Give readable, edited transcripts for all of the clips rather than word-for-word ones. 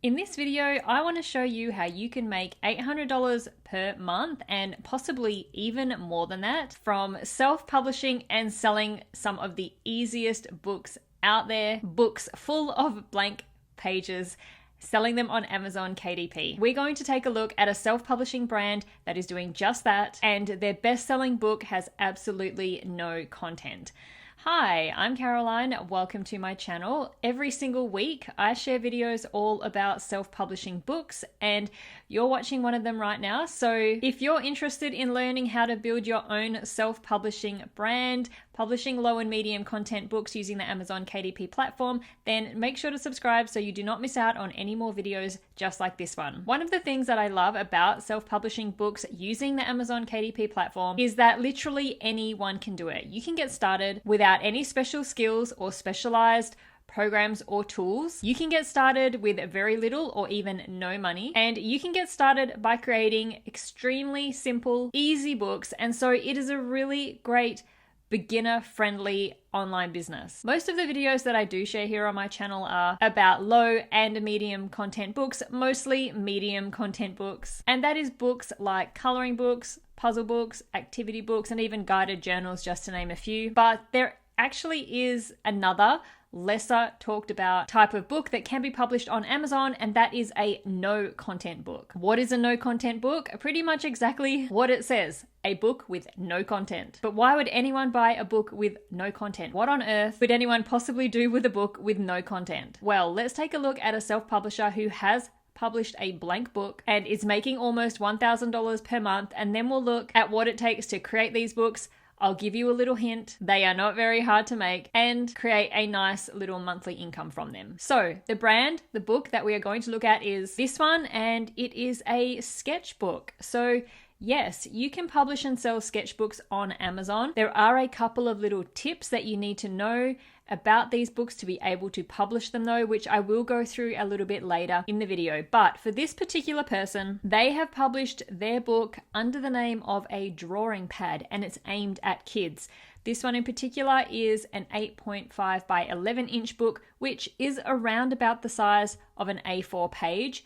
In this video, I want to show you how you can make $800 per month and possibly even more than that from self-publishing and selling some of the easiest books out there, books full of blank pages, selling them on Amazon KDP. We're going to take a look at a self-publishing brand that is doing just that, and their best-selling book has absolutely no content. Hi, I'm Caroline. Welcome to my channel. Every single week, I share videos all about self-publishing books, and you're watching one of them right now. So if you're interested in learning how to build your own self-publishing brand, publishing low and medium content books using the Amazon KDP platform, then make sure to subscribe so you do not miss out on any more videos just like this one. One of the things that I love about self-publishing books using the Amazon KDP platform is that literally anyone can do it. You can get started without any special skills or specialized programs or tools. You can get started with very little or even no money, and you can get started by creating extremely simple, easy books. And so it is a really great beginner-friendly online business. Most of the videos that I do share here on my channel are about low and medium content books, mostly medium content books. And that is books like coloring books, puzzle books, activity books, and even guided journals, just to name a few. But there actually is another lesser talked about type of book that can be published on Amazon, and that is a no content book. What is a no content book? Pretty much exactly what it says. A book with no content. But why would anyone buy a book with no content? What on earth would anyone possibly do with a book with no content? Well, let's take a look at a self-publisher who has published a blank book and is making almost $1,000 per month, and then we'll look at what it takes to create these books. I'll give you a little hint. They are not very hard to make, and create a nice little monthly income from them. So the brand, the book that we are going to look at is this one, and it is a sketchbook. So yes, you can publish and sell sketchbooks on Amazon. There are a couple of little tips that you need to know about these books to be able to publish them though, which I will go through a little bit later in the video. But for this particular person, they have published their book under the name of a drawing pad, and it's aimed at kids. This one in particular is an 8.5 by 11 inch book, which is around about the size of an A4 page.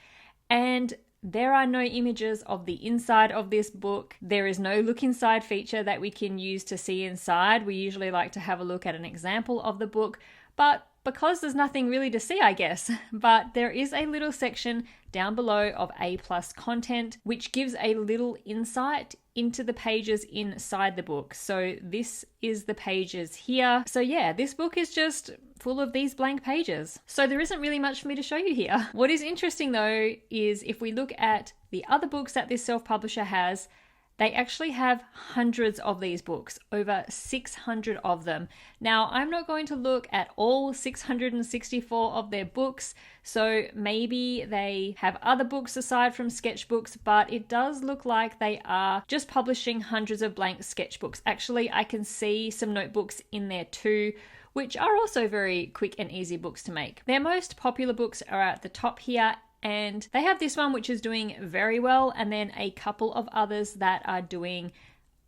And there are no images of the inside of this book. There is no look inside feature that we can use to see inside. We usually like to have a look at an example of the book, but because there's nothing really to see, I guess. But there is a little section down below of A+ content, which gives a little insight into the pages inside the book. So this is the pages here. So yeah, this book is just full of these blank pages. So there isn't really much for me to show you here. What is interesting though is if we look at the other books that this self-publisher has, they actually have hundreds of these books, over 600 of them. Now, I'm not going to look at all 664 of their books, so maybe they have other books aside from sketchbooks, but it does look like they are just publishing hundreds of blank sketchbooks. Actually, I can see some notebooks in there too, which are also very quick and easy books to make. Their most popular books are at the top here, and they have this one which is doing very well, and then a couple of others that are doing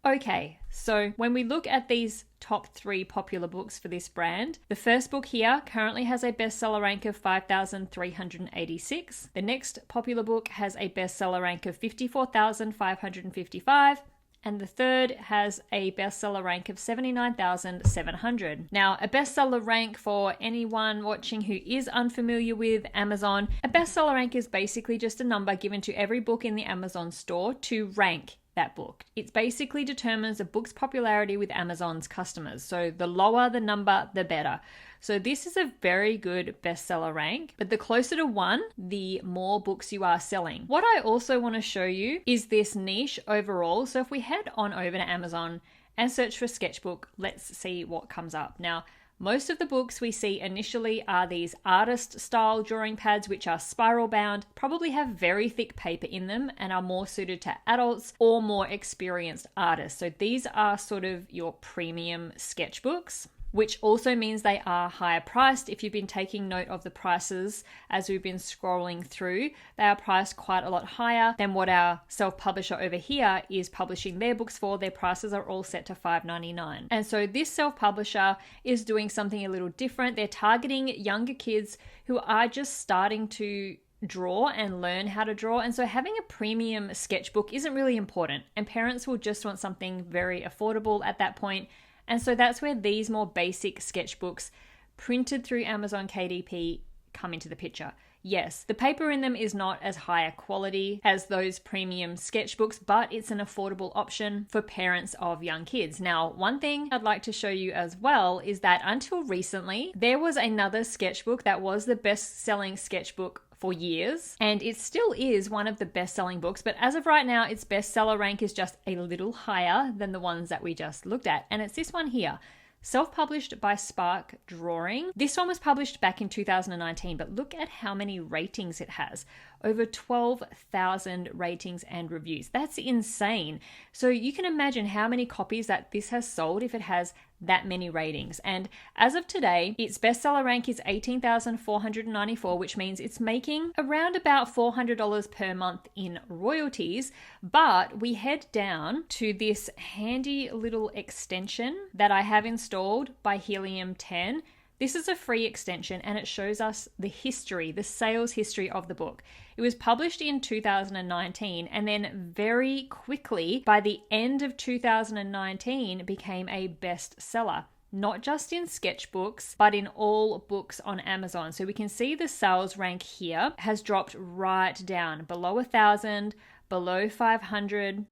okay. So when we look at these top 3 popular books for this brand, the first book here currently has a bestseller rank of 5,386. The next popular book has a bestseller rank of 54,555. And the third has a bestseller rank of 79,700. Now, a bestseller rank, for anyone watching who is unfamiliar with Amazon, a bestseller rank is basically just a number given to every book in the Amazon store to rank that book. It basically determines a book's popularity with Amazon's customers. So the lower the number, the better. So this is a very good bestseller rank, but the closer to 1, the more books you are selling. What I also want to show you is this niche overall. So if we head on over to Amazon and search for sketchbook, let's see what comes up. Now, most of the books we see initially are these artist style drawing pads, which are spiral bound, probably have very thick paper in them, and are more suited to adults or more experienced artists. So these are sort of your premium sketchbooks. which also means they are higher priced. If you've been taking note of the prices as we've been scrolling through, they are priced quite a lot higher than what our self-publisher over here is publishing their books for. Their prices are all set to $5.99. And so this self-publisher is doing something a little different. They're targeting younger kids who are just starting to draw and learn how to draw. And so having a premium sketchbook isn't really important, and parents will just want something very affordable at that point. And so that's where these more basic sketchbooks printed through Amazon KDP come into the picture. Yes, the paper in them is not as high a quality as those premium sketchbooks, but it's an affordable option for parents of young kids. Now, one thing I'd like to show you as well is that until recently, there was another sketchbook that was the best-selling sketchbook for years, and it still is one of the best-selling books, but as of right now, its bestseller rank is just a little higher than the ones that we just looked at, and it's this one here. Self-published by Spark Drawing. This one was published back in 2019, but look at how many ratings it has. Over 12,000 ratings and reviews. That's insane. So you can imagine how many copies that this has sold if it has that many ratings. And as of today, its bestseller rank is $18,494, which means it's making around about $400 per month in royalties. But we head down to this handy little extension that I have installed by Helium 10. This is a free extension and it shows us the history, the sales history of the book. It was published in 2019 and then very quickly, by the end of 2019, became a bestseller. Not just in sketchbooks, but in all books on Amazon. So we can see the sales rank here has dropped right down below 1,000, below 500.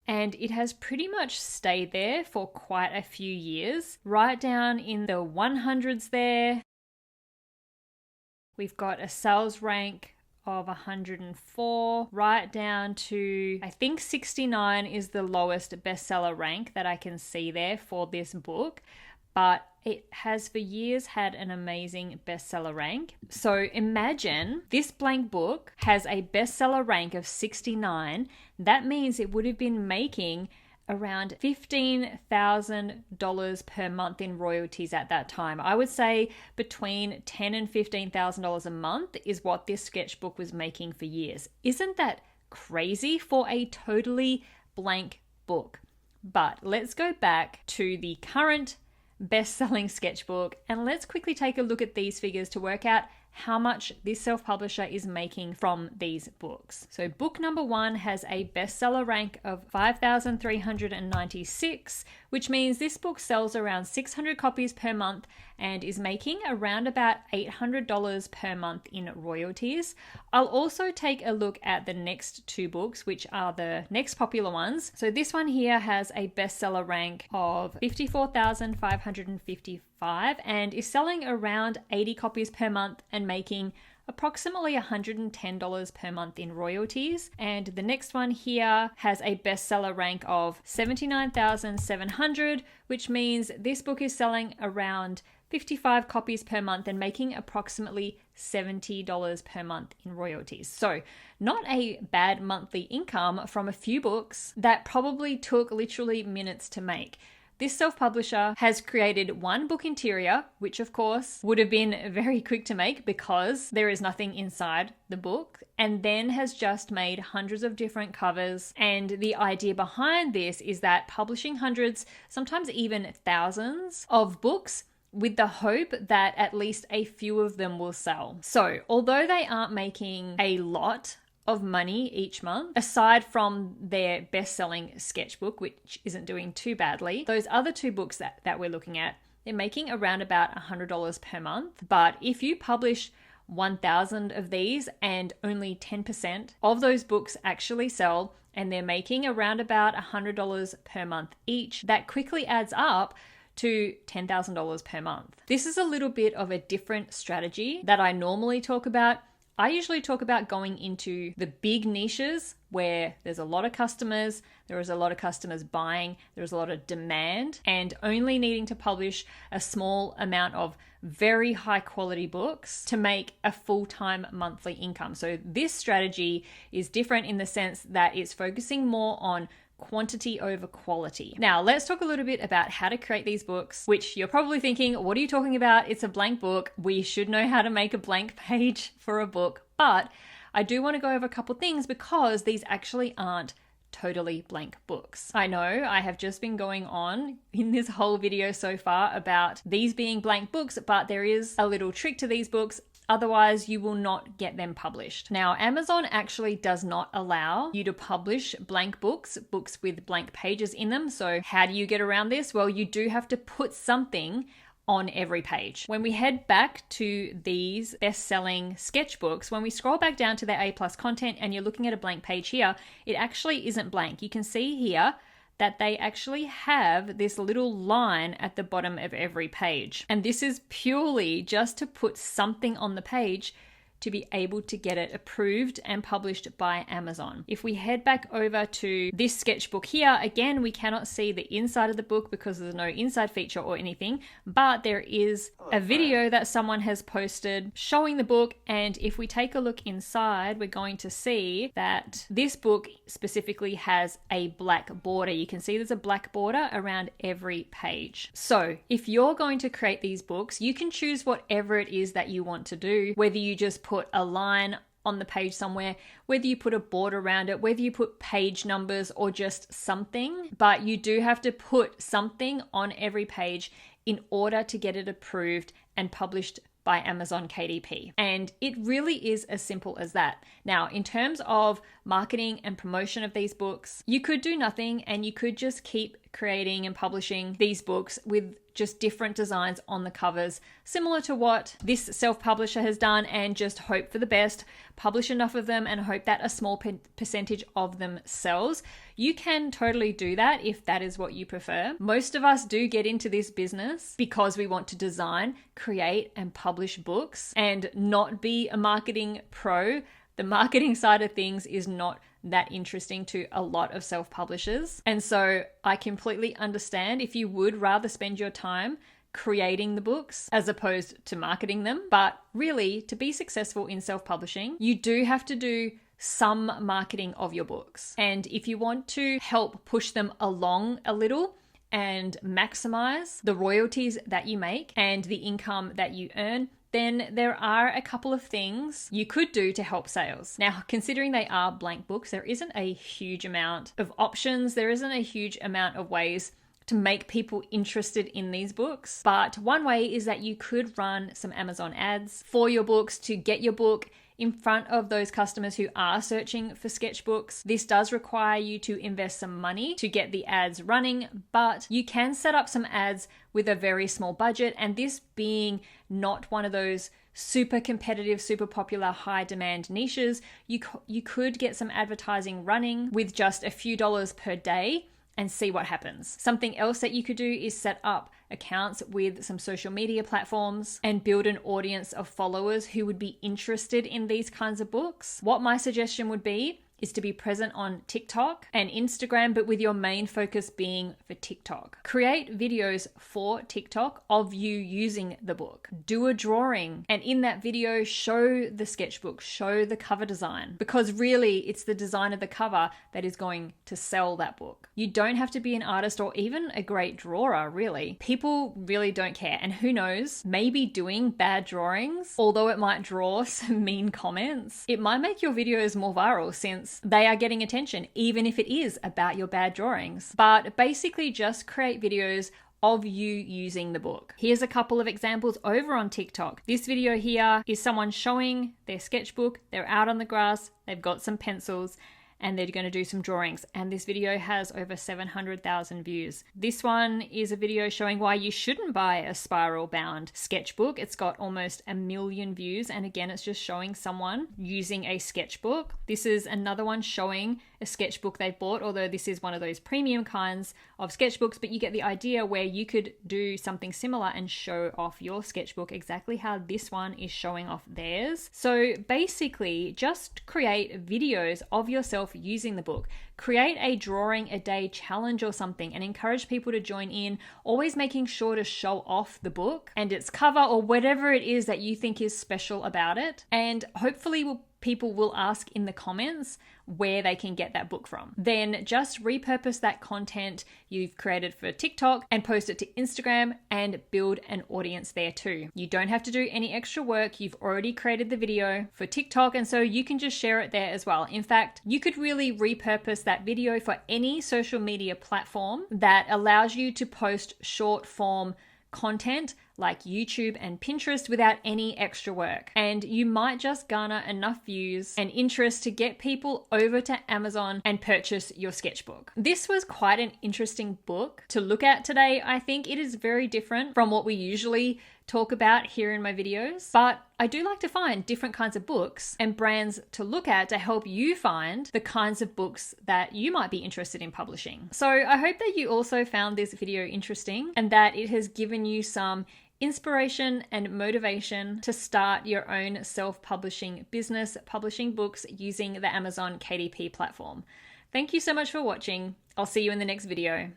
And it has pretty much stayed there for quite a few years, right down in the 100s there. We've got a sales rank of 104, right down to, I think 69 is the lowest bestseller rank that I can see there for this book. But it has for years had an amazing bestseller rank. So imagine this blank book has a bestseller rank of 69. That means it would have been making around $15,000 per month in royalties at that time. I would say between $10,000 and $15,000 a month is what this sketchbook was making for years. Isn't that crazy for a totally blank book? But let's go back to the current best-selling sketchbook and let's quickly take a look at these figures to work out how much this self-publisher is making from these books. So book number 1 has a bestseller rank of 5,396, which means this book sells around 600 copies per month and is making around about $800 per month in royalties. I'll also take a look at the next 2 books, which are the next popular ones. So this one here has a bestseller rank of 54,555 and is selling around 80 copies per month and making approximately $110 per month in royalties. And the next one here has a bestseller rank of 79,700, which means this book is selling around 55 copies per month and making approximately $70 per month in royalties. So not a bad monthly income from a few books that probably took literally minutes to make. This self-publisher has created one book interior, which of course would have been very quick to make because there is nothing inside the book, and then has just made hundreds of different covers. And the idea behind this is that publishing hundreds, sometimes even thousands of books with the hope that at least a few of them will sell. So although they aren't making a lot of money each month, aside from their best-selling sketchbook, which isn't doing too badly, those other 2 books that we're looking at, they're making around about $100 per month. But if you publish 1,000 of these and only 10% of those books actually sell, and they're making around about $100 per month each, that quickly adds up to $10,000 per month. This is a little bit of a different strategy that I normally talk about. I usually talk about going into the big niches where there's a lot of customers, there is a lot of customers buying, there's a lot of demand, and only needing to publish a small amount of very high quality books to make a full-time monthly income. So this strategy is different in the sense that it's focusing more on quantity over quality. Now, let's talk a little bit about how to create these books, which you're probably thinking, what are you talking about? It's a blank book. We should know how to make a blank page for a book. But I do want to go over a couple things because these actually aren't totally blank books. I know I have just been going on in this whole video so far about these being blank books, but there is a little trick to these books. Otherwise, you will not get them published. Now, Amazon actually does not allow you to publish blank books, books with blank pages in them. So how do you get around this? Well, you do have to put something on every page. When we head back to these best-selling sketchbooks, when we scroll back down to their A+ content and you're looking at a blank page here, it actually isn't blank. You can see here that they actually have this little line at the bottom of every page. And this is purely just to put something on the page to be able to get it approved and published by Amazon. If we head back over to this sketchbook here, again, we cannot see the inside of the book because there's no inside feature or anything, but there is a video that someone has posted showing the book. And if we take a look inside, we're going to see that this book specifically has a black border. You can see there's a black border around every page. So if you're going to create these books, you can choose whatever it is that you want to do, whether you just put a line on the page somewhere, whether you put a border around it, whether you put page numbers or just something, but you do have to put something on every page in order to get it approved and published by Amazon KDP. And it really is as simple as that. Now, in terms of marketing and promotion of these books, you could do nothing and you could just keep creating and publishing these books with just different designs on the covers, similar to what this self-publisher has done, and just hope for the best, publish enough of them and hope that a small percentage of them sells. You can totally do that if that is what you prefer. Most of us do get into this business because we want to design, create, and publish books and not be a marketing pro. The marketing side of things is not that interesting to a lot of self-publishers. And so I completely understand if you would rather spend your time creating the books as opposed to marketing them. But really, to be successful in self-publishing, you do have to do some marketing of your books. And if you want to help push them along a little and maximize the royalties that you make and the income that you earn, then there are a couple of things you could do to help sales. Now, considering they are blank books, there isn't a huge amount of options. There isn't a huge amount of ways to make people interested in these books. But one way is that you could run some Amazon ads for your books to get your book in front of those customers who are searching for sketchbooks. This does require you to invest some money to get the ads running, but you can set up some ads with a very small budget, and this being not one of those super competitive, super popular, high demand niches, you could get some advertising running with just a few dollars per day and see what happens. Something else that you could do is set up accounts with some social media platforms and build an audience of followers who would be interested in these kinds of books. What my suggestion would be is to be present on TikTok and Instagram, but with your main focus being for TikTok. Create videos for TikTok of you using the book. Do a drawing, and in that video, show the sketchbook, show the cover design, because really it's the design of the cover that is going to sell that book. You don't have to be an artist or even a great drawer, really. People really don't care, and who knows, maybe doing bad drawings, although it might draw some mean comments, it might make your videos more viral since they are getting attention, even if it is about your bad drawings. But basically just create videos of you using the book. Here's a couple of examples over on TikTok. This video here is someone showing their sketchbook. They're out on the grass, they've got some pencils, and they're going to do some drawings. And this video has over 700,000 views. This one is a video showing why you shouldn't buy a spiral bound sketchbook. It's got almost 1 million views. And again, it's just showing someone using a sketchbook. This is another one showing a sketchbook they bought, although this is one of those premium kinds of sketchbooks, but you get the idea where you could do something similar and show off your sketchbook exactly how this one is showing off theirs. So basically just create videos of yourself using the book. Create a drawing a day challenge or something and encourage people to join in, always making sure to show off the book and its cover or whatever it is that you think is special about it. And hopefully people will ask in the comments where they can get that book from. Then just repurpose that content you've created for TikTok and post it to Instagram and build an audience there too. You don't have to do any extra work. You've already created the video for TikTok, and so you can just share it there as well. In fact, you could really repurpose that video for any social media platform that allows you to post short form content like YouTube and Pinterest without any extra work. And you might just garner enough views and interest to get people over to Amazon and purchase your sketchbook. This was quite an interesting book to look at today. I think it is very different from what we usually talk about here in my videos, but I do like to find different kinds of books and brands to look at to help you find the kinds of books that you might be interested in publishing. So I hope that you also found this video interesting and that it has given you some inspiration and motivation to start your own self-publishing business, publishing books using the Amazon KDP platform. Thank you so much for watching. I'll see you in the next video.